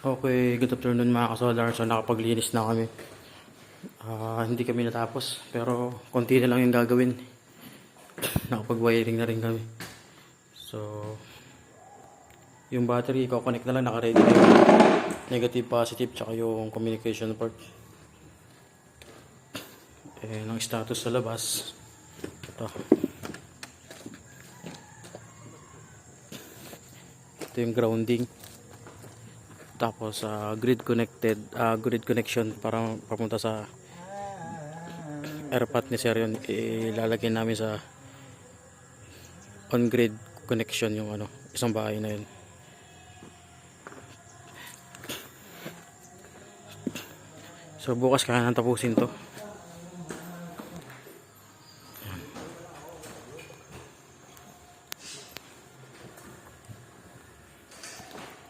Okay, good afternoon mga kasolar. So nakapaglinis na kami. Hindi kami natapos pero konti na lang yung gagawin. Nakapag-wiring na rin kami. So yung battery i-connect na lang, naka-ready na yung negative, positive, tsaka yung communication port. Ang status sa labas. Ito. Ito yung grounding. Tapos grid connection para papunta sa airpot ni Sir yun. Ilalagay namin sa on grid connection yung isang bahay na yun. So bukas kaya nang tapusin to.